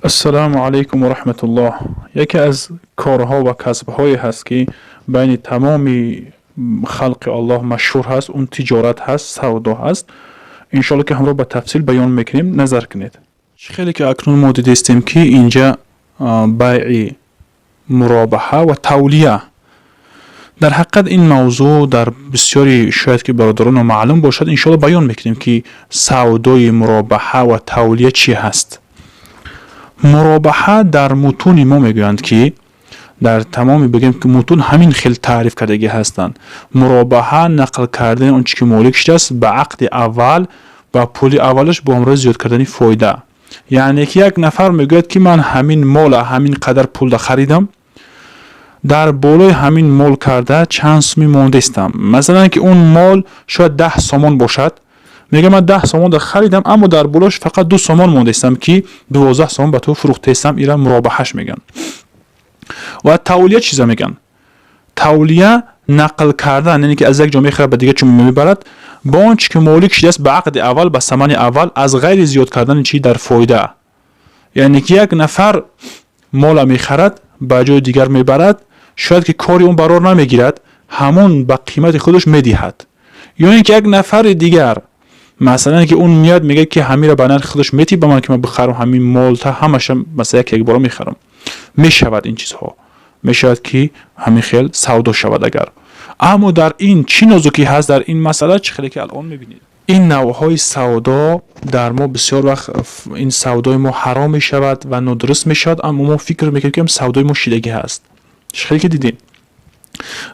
السلام علیکم و رحمت الله. یکی از کارها و کسبهایی هست که بین تمام خلق الله مشهور هست، اون تجارت هست، سودا هست. انشالله که همراه به تفصیل بیان میکنیم، نظر کنید. خیلی که اکنون ما دیدیم که اینجا بیع مرابحه و تولیه. در حقیقت این موضوع در بسیاری شاید که برادران معلوم باشد، انشالله بیان میکنیم که سودای مرابحه و تولیه چی هست. مرابحه در متون ما میگویند که در تمامی بگیم که متون همین خیلی تعریف کردگی هستند. مرابحه نقل کردن اون چی که مالک شده است به عقد اول و پول اولش با همراه زیاد کردن فایده. یعنی که یک نفر میگوید که من همین مال همین قدر پول خریدم، در بالای همین مال کرده چند سومی مونده استم. مثلا که اون مال شاید 10 سومان باشد، میگه من 10 سومان خریدم اما در بالاش فقط 2 سومان مونده استم که 12 سومان به تو فروخته استم. ایران مرابحهش میگن. و تولیه چیزا میگن؟ تولیه نقل کردن، یعنی که از یک جا میخره به دیگه چون میبرد با اون چی که مالک شده است به عقد اول به ثمن اول از غیر زیاد کردن چی در فایده. یعنی که یک نفر مال میخرد به جای دیگر میبرد، شاید که کاری اون برار نمیگیرد، همون به قیمت خودش میدهد. یا اینکه یک نفر دیگر مثلا که اون میاد میگه که همین را به نرخ خودش میتی به من که من بخرم همین مال تا همش مثلا یک بار میخرم. میشود این چیزها، میشود که همین خیل سودا شود. اگر اما در این چی نازکی هست در این مسئله، چه خیلی که الان میبینید این نوعهای سودا در ما بسیار وقت این سودای ما حرام میشود و نادرست میشود، اما ما فکر میکنیم که سودای ما شیدگی هست. چه خیلی که دیدین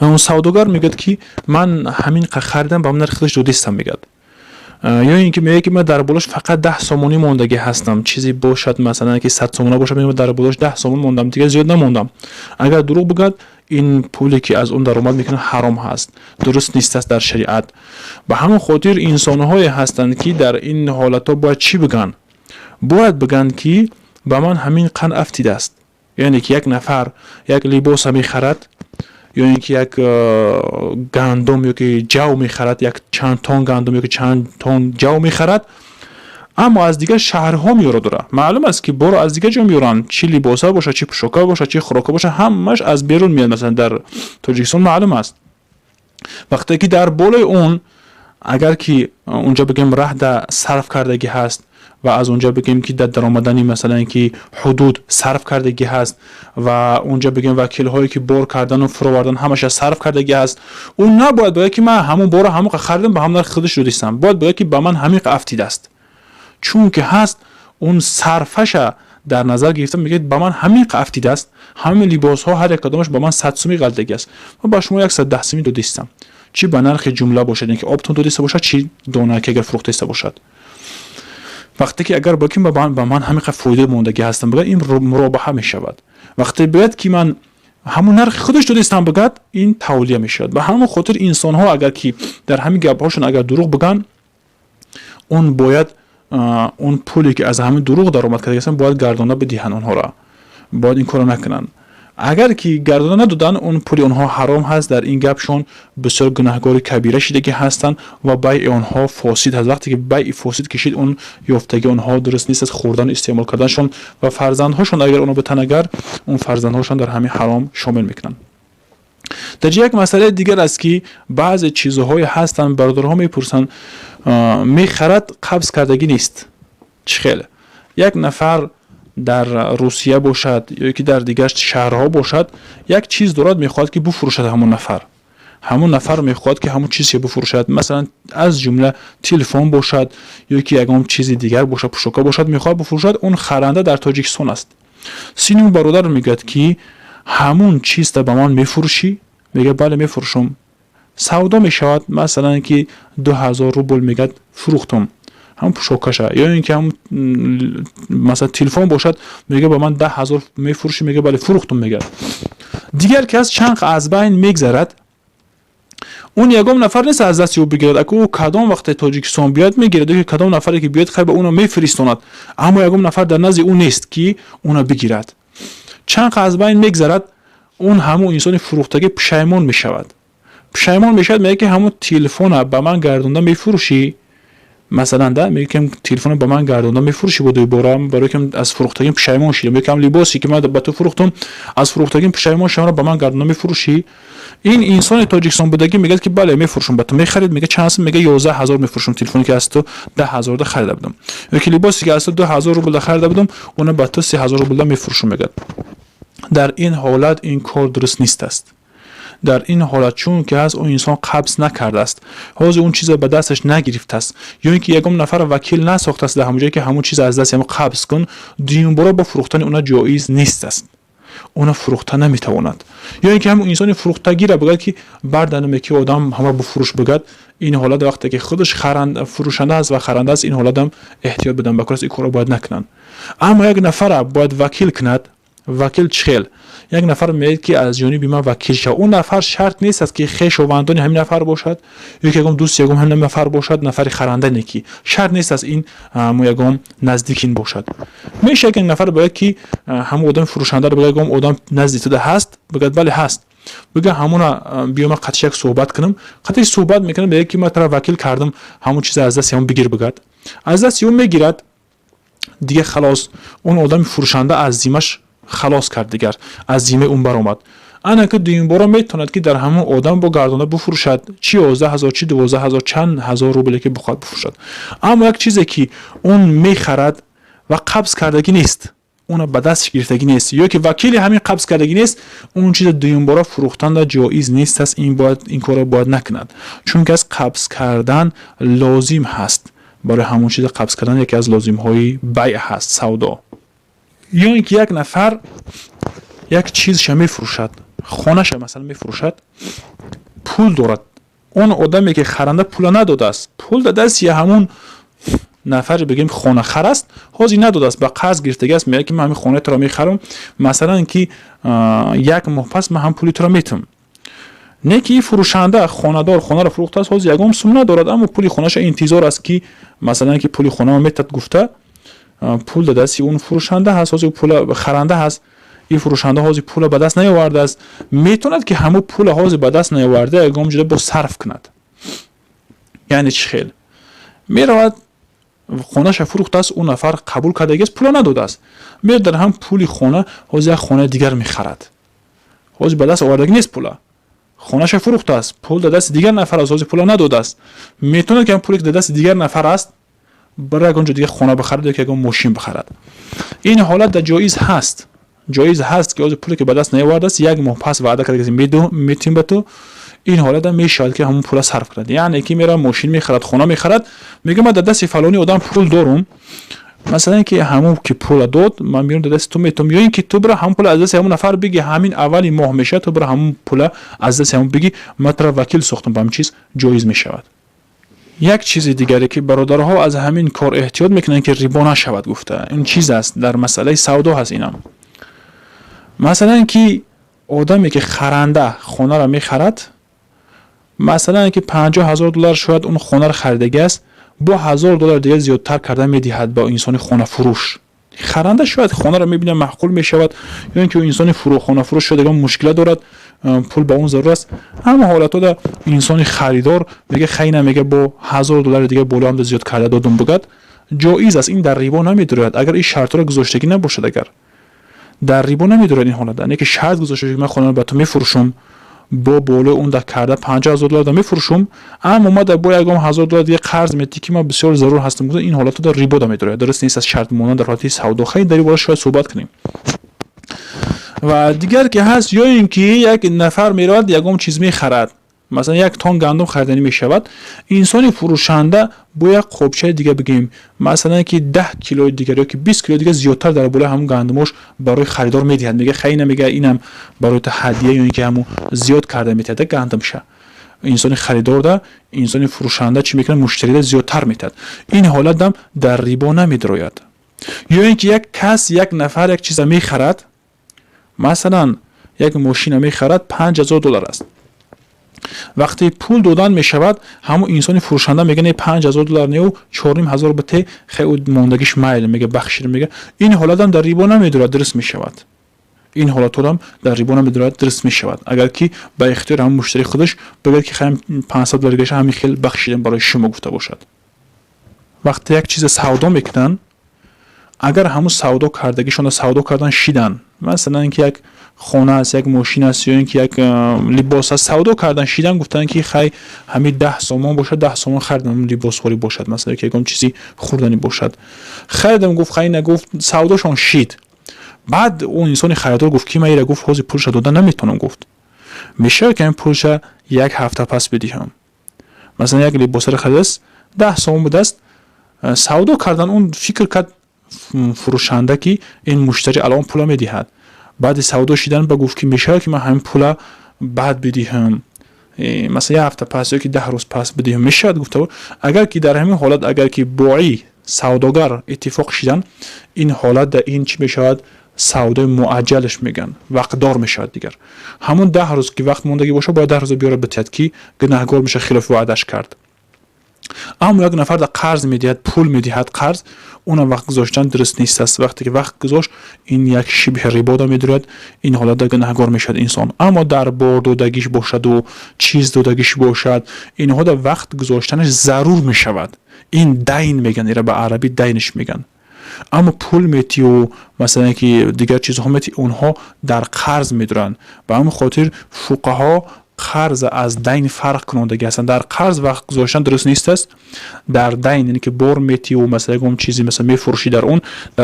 اون سوداگر میگه که من همین خریدم با من نرخ خودش دودیستم میگه، یا اینکه میگه که من در بالش فقط 10 سومونی موندگی هستم، چیزی باشد مثلا که 100 سومون باشد میگه در بالش 10 سومون موندم دیگه زیاد نموندم. اگر دروغ بگد این پولی که از اون درآمد میکنه حرام هست، درست نیست است در شریعت. به همون خاطر انسان‌های هستند که در این حالتا باید چی بگن؟ باید بگن که به من همین قن افتیده است. یعنی که یک نفر یک لباس میخرد، یا اینکه یک گندم یا که جو میخرد، یک چند تن گندم یا که چند تن جو میخرد، اما از دیگه شهرها میاره داره. معلوم است که برو از دیگه جا میارن، چی لباسا باشه، چی پوشاکا باشه، چی خوراکا باشه، همش از بیرون میاد. مثلا در تاجیکستان معلوم است وقتی که در بالای اون اگر که اونجا بگیم رهد صرف کردگی هست و از اونجا بگیم که در درآمدنی مثلا اینکه حدود صرف کردگی هست و اونجا بگیم وکیل هایی که بار کردن و فروردن همش از صرف کردگی هست، اون نباید بگه که من همون بار همون خریدم به هم نرخ خودش رو دیستم. باید بگه که به من همین افتیده است، چون که هست اون صرفش در نظر گرفتم. میگه به من همین افتیده است، همین لباس ها هر یک کدامش به من 100 سومی غلطگی است، من با شما 110 سومی دو دیستم. چی به نرخ جمله باشد، اینکه آبتون دو دیسته باشد، چی دونه که اگر فروخته است باشد. وقتی که اگر بگیم به من همین فایده موندگی هستم بگه، این مرابحه می شود. وقتی بگید که من همون نرخ خودش دو دیستم بگد، این تولیه می شود. به همون خاطر انسان ها اگر که در همین گپ هاشون اگر دروغ بگن، اون باید اون پولی که از همین دروغ درآمد کرده هستن باید گردانه بدهن اونها را، باید این کارو نکنن. اگر که گردانه ندادن اون پولی اونها حرام هست. در این گپشون بسیار گناهکار کبیره شدگی هستند و بیع اونها فاسد هست. وقتی که بیع فاسد کشید اون یافتگی اونها درست نیست از خوردن استعمال کردنشون و فرزندهاشون اگر اونو بتن اگر اون فرزندهاشون در همین حرام شامل میکنن. در یک مسئله دیگر است که بعضی چیزهای هستن برادرها میپرسن میخرد قبض کردگی نیست. چخیل یک نفر در روسیه باشد یا که در دیگر شهرها باشد، یک چیز دارد میخواد که بفروشد، همون نفر میخواد که همون چیزی بفروشد، مثلا از جمله تلفن باشد یا که یگام چیزی دیگر باشد، پوشاکا باشد، میخواد بفروشد. اون خرنده در تاجیکستان است. سینیون برادر میگه که همون چیز تا به من میفروشی؟ میگه بله میفروشم. سودا میشود مثلا که 2000 روبل میگه فروختم هم پوشاکشه، یا اینکه هم مثلا تلفن باشد میگه با من 10,000 میفروشی؟ میگه بله فروختم. میگه دیگر کس چند از بین میگذرد، اون یگام نفر نیست از دستی او بگیرد. اگه او کدام وقت تاجیکستان بیاد میگیرد که کدام نفری که بیاد خیر به اونو میفرستاند، اما یگام نفر در نزد اون نیست که اونو بگیرد. چند از بین میگذرد، اون همون انسان فروختگی پشیمان میشود. میگه که همون تلفن به من گردونده میفروشی؟ مثلا ده میگه که تلفن با من گردوندم میفروشی بود دوباره برای که از فروختگیم پشیمون شدم، میگم لباسی که من به تو فروختم از فروختگیم پشیمون شدم با من گردوندم میفروشی. این انسان تاجیکستان بودگی میگه که بله میفروشم، به تو میخرید، میگه چند هست، میگه 11000 میفروشم تلفنی که از تو 10000 ده خریده بودم، یا که لباسی که از تو 2000 روبل خریده بودم اون به تو 3000 روبل میفروشم. میگه در این حالت این کار درست نیست است. در این حالت چون که از اون انسان قبض نکرده است، حاضر اون چیز به دستش نگرفته است، یا اینکه یکم نفر وکیل نساخته است در همون جایی که همون چیز از دست هم قبض کن، دیون برای با فروختن اون جایز نیست است، اون فروخته نمیتواند. یا اینکه همون انسان فروختگی را بگه که بردنم که آدم همه بفروش بگه، این حالت وقتی که خودش فروشنده است و خرنده است، این حالت هم احتیاط بدن بکرس این کارو باید نکنن. اما یک نفر باید وکیل کند، وکیل چخیل یک نفر میگه که از جانب ما وکیل شه، اون نفر شرط نیست است که خویشاوندان همین نفر باشد، یکی یکم دوست یکم همین نفر باشد، نفر خرنده نکی شرط نیست است این یکم نزدیکین باشد. میشه یک نفر بگه که همون آدم فروشنده رو بگه آدم نزدیک تو هست، بگه بله هست، بگه همون بیام قطعی یک صحبت کنم، قطعی صحبت میکنم، بگه که من تو وکیل کردم همون چیز از دست هم بگیر، بگه از دست اون میگیرد دیگه خلاص اون آدم فروشنده از ذمه‌اش خلاص کرد، دیگر از ذمه اون بر اومد. انا که دویم بارا میتوند که در همون آدم با گردانه بفروشد، چی 11000 چی 12000 چند هزار روبل که بخواد بفروشد. اما یک چیزی که اون میخرد و قبض کردگی نیست، اون به دستش گرفتگی نیست، یا که وکیل همین قبض کردگی نیست، اون چیز دویم بارا فروختن جایز نیست است. این کارو باید نکند، چون که از قبض کردن لازم هست، برای همون چیز قبض کردن یکی از لازم های بیع هست، سودا. یا اینکه یک نفر یک چیزش میفروشد، خانه‌ش مثلا میفروشد، پول دارد، اون آدمی که خرنده پول نداده است، پول داده است، یا همون نفر بگیم خانه خر است، حاضر نداده است، با قرض گرفتگی است، میگه که من همین خانه تو را میخرم، مثلا که یک ماه پس من هم پولی تو را میتم. نه که فروشنده خانه دار خانه را فروخته است، حاضر یگام سوم ندارد، اما پولی خانه‌ش انتظار است که مثلا که پولی خانه میتد گفته پول داده است، اون فروشنده هست، حاضر پول خرنده هست، این فروشنده حاضر پول به دست نیاورده است، میتوند که همون پول حاضر به دست نیاورده یگام جدا با صرف کند. یعنی چی خیل میرود خانه‌اش فروخته است، اون نفر قبول کرده است، پول نداده است، میره در هم پولی خانه حاضر خانه دیگر میخرد، حاضر به دست آوردگی نیست، پول خانه‌اش فروخته است، پول داده است دیگر نفر است، حاضر پول نداده است، میتونه که پولی که داده است دیگر نفر است برای اونجا دیگه خانه بخرد یا که اون ماشین بخرد. این حالت در جایز هست، جایز هست که از پولی که به دست نیاورده است یک ماه پس وعده کرده که میتیم به تو، این حالت هم میشه که همون پول صرف کنه. یعنی یکی میره ماشین میخرد، خانه میخرد، میگه من در دست فلانی آدم پول دارم، مثلا که همون که پول داد من میرم در دست تو میتم، یا اینکه تو برای همون پول از دست همون نفر بگی همین اولی ماه میشه، تو برای همون پول از دست همون بگی من تو وکیل ساختم، به همین چیز جایز میشود. یک چیز دیگری که برادرها از همین کار احتیاط میکنن که ریبا نشود گفته، این چیز است در مسئله سودا هست. اینم مثلا که آدمی که خرنده خانه را میخرد، مثلا که 50000 دلار شاید اون خانه را خریده است، با 1000 دلار دیگه زیادتر کرده میدهد با انسان خانه فروش. خرنده شاید خانه را میبینه معقول میشود، یا اینکه انسان خانه فروش شده مشکل دارد، پول با اون ضرور است، اما حالت در انسان خریدار میگه خیلی نمیگه با 1000 دلار دیگه بالا هم زیاد کرده دادم بگد، جایز است. این در ریبا نمیدارد اگر این شرط را گذاشتگی نباشد، اگر در ریبا نمیدارد این حالت، نه که شرط گذاشته من خانه رو به تو میفروشم با بالا اون در کرده 50000 دلار دا میفروشم، اما ما در با یگام 1000 دلار دیگه قرض میدی که ما بسیار ضرور هستم، این حالت در ریبا دا میدارد، درست نیست. از شرط مونان در حالت سودا خیلی در بالا شاید صحبت کنیم. و دیگر که هست، یا اینکه یک نفر میرود یگام چیز میخرد، مثلا یک تن گندم خریدنی میشود، انسانی فروشنده با یک خوبچه دیگه بگیم مثلا که 10 کیلو دیگه یا که 20 کیلو دیگه زیادتر در بالا همون گندمش برای خریدار میدهد، میگه خیلی نمیگه اینم برای تو هدیه، یا اینکه همون زیاد کرده میتاده گندم شه، انسانی خریدار ده انسانی فروشنده چی میکنه مشتری ده زیادتر میتاد، این حالت هم در ریبا نمیدراید. یا اینکه یک کس یک نفر یک چیز میخرد، مثلا یک ماشین میخرد 5000 دلار است، وقتی پول دادن میشود همون انسانی فروشنده میگه نه 5000 دلار نه و 4500 بته، خیلی موندگیش مایل میگه بخشید، میگه این حالت هم در ریبا نمیدارد، درست میشود. این حالت هم در ریبا نمیدارد، درست میشود. اگر کی به اختیار هم مشتری خودش بگه که خیلی 500 دلار همین خیلی بخشیدم برای شما گفته باشد. وقتی یک چیز سودا میکنن، اگر همون سودا کردگیشون سودا کردن شیدن، مثلا اینکه یک خانه است، یک ماشین است، یا اینکه یک لباس است سودا کردن شیدن، گفتن که خی همین 10 سومان باشه 10 سومان خریدم لباس خوری باشد، مثلا که یکم چیزی خوردنی باشد خریدم، گفت خی نگفت سوداشون شید. بعد اون انسان خریدار گفت که من ایره گفت حاضر پولش دادن نمیتونم، گفت میشه که این پولش یک هفته پس بدیم. مثلا یک لباس رو خریدست 10 سومان بود است، سودا کردن اون فکر کرد فروشنده که این مشتری الان پول میدهد، بعد سودا شدن با گفت که میشه که من همین پول بعد بدهم، مثلا یک هفته پس یا که 10 روز پس بدهم میشه. گفت اگر که در همین حالت اگر که بایی سوداگر اتفاق شدن، این حالت در این چی میشود؟ سودای معجلش میگن، وقت دار میشود دیگر. همون 10 روز که وقت موندگی باشه باید 10 روز بیاره بتید که گناهکار میشه خلاف وعدش کرد. اما یک نفر در قرض میدهد، پول میدهد قرض، اون وقت گذاشتن درست نیست است. وقتی که وقت گذاشت این یک شبه ربا دا میدارد، این حالت در گناهکار میشد انسان. اما در بار دادگیش باشد و چیز دادگیش باشد، اینها در وقت گذاشتنش ضرور میشود. این دین میگن، ایرا به عربی دینش میگن. اما پول میتی و مثلا که دیگر چیزها میتی، اونها در قرض میدارن. به همین خاطر فقها قرض از دین فرق کننده هستند. در قرض وقت گذاشتن درست نیست است، در دین یعنی که بار میتی و مثلا اون چیزی مثلا میفروشی در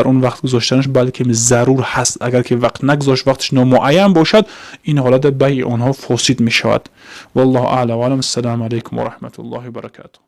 اون وقت گذاشتنش بلکه ضرور هست. اگر که وقت نگذاشت، وقتش نامعین باشد، این حالت بیع اونها فاسد میشود. والله اعلم و السلام علیکم و رحمت الله و برکاته.